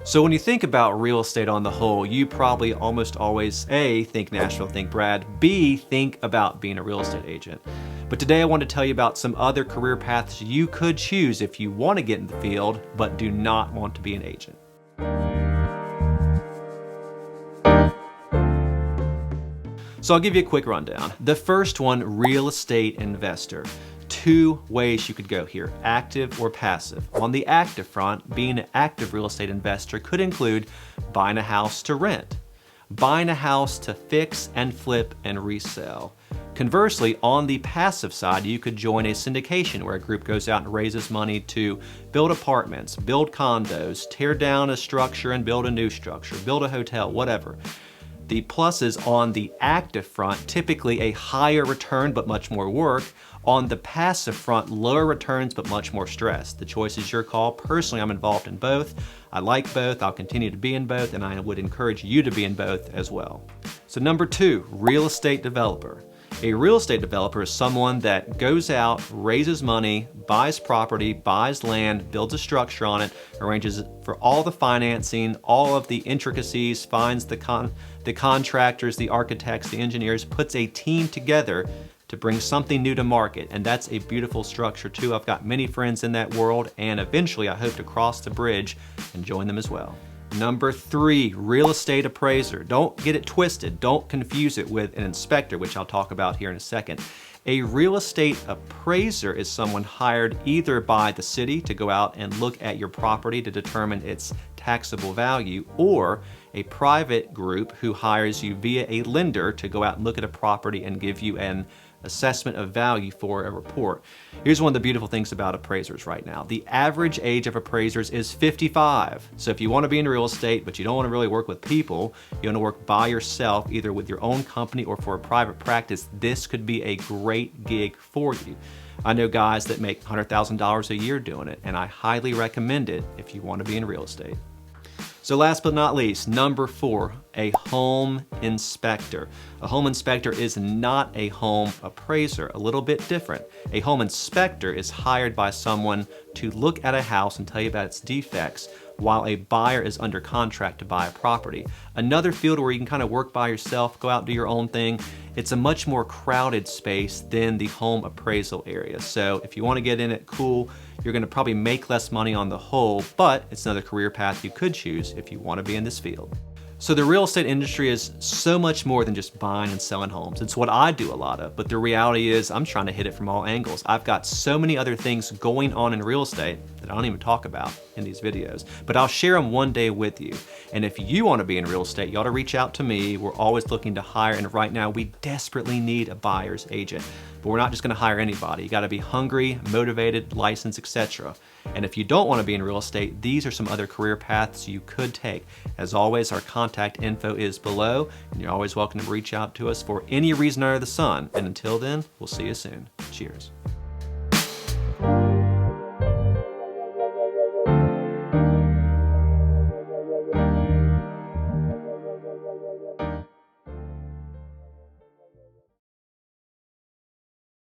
So when you think about real estate on the whole, you probably almost always A, think Nashville, think Brad, B, think about being a real estate agent. But today I want to tell you about some other career paths you could choose if you want to get in the field, but do not want to be an agent. So I'll give you a quick rundown. The first one, real estate investor. Two ways you could go here, active or passive. On the active front, being an active real estate investor could include buying a house to rent, buying a house to fix and flip and resell. Conversely, on the passive side, you could join a syndication where a group goes out and raises money to build apartments, build condos, tear down a structure and build a new structure, build a hotel, whatever. The pluses on the active front, typically a higher return but much more work. On the passive front, lower returns but much more stress. The choice is your call. Personally, I'm involved in both. I like both, I'll continue to be in both, and I would encourage you to be in both as well. So number two, real estate developer. A real estate developer is someone that goes out, raises money, buys property, buys land, builds a structure on it, arranges for all the financing, all of the intricacies, finds the contractors, the architects, the engineers, puts a team together to bring something new to market. And that's a beautiful structure too. I've got many friends in that world, and eventually I hope to cross the bridge and join them as well. Number three, real estate appraiser. Don't get it twisted. Don't confuse it with an inspector, which I'll talk about here in a second. A real estate appraiser is someone hired either by the city to go out and look at your property to determine its taxable value, or a private group who hires you via a lender to go out and look at a property and give you an assessment of value for a report. Here's one of the beautiful things about appraisers right now. The average age of appraisers is 55. So if you want to be in real estate, but you don't want to really work with people, you want to work by yourself, either with your own company or for a private practice, this could be a great gig for you. I know guys that make $100,000 a year doing it, and I highly recommend it if you want to be in real estate. So last but not least, number four, a home inspector. A home inspector is not a home appraiser, a little bit different. A home inspector is hired by someone to look at a house and tell you about its defects while a buyer is under contract to buy a property. Another field where you can kind of work by yourself, go out and do your own thing. It's a much more crowded space than the home appraisal area. So if you want to get in it, cool. You're going to probably make less money on the whole, but it's another career path you could choose if you want to be in this field. So the real estate industry is so much more than just buying and selling homes. It's what I do a lot of, but the reality is I'm trying to hit it from all angles. I've got so many other things going on in real estate that I don't even talk about in these videos, but I'll share them one day with you. And if you want to be in real estate, you ought to reach out to me. We're always looking to hire, and right now we desperately need a buyer's agent. But we're not just going to hire anybody. You got to be hungry, motivated, licensed, etc. And if you don't want to be in real estate, these are some other career paths you could take. As always, our contact info is below, and you're always welcome to reach out to us for any reason under the sun. And until then, we'll see you soon. Cheers.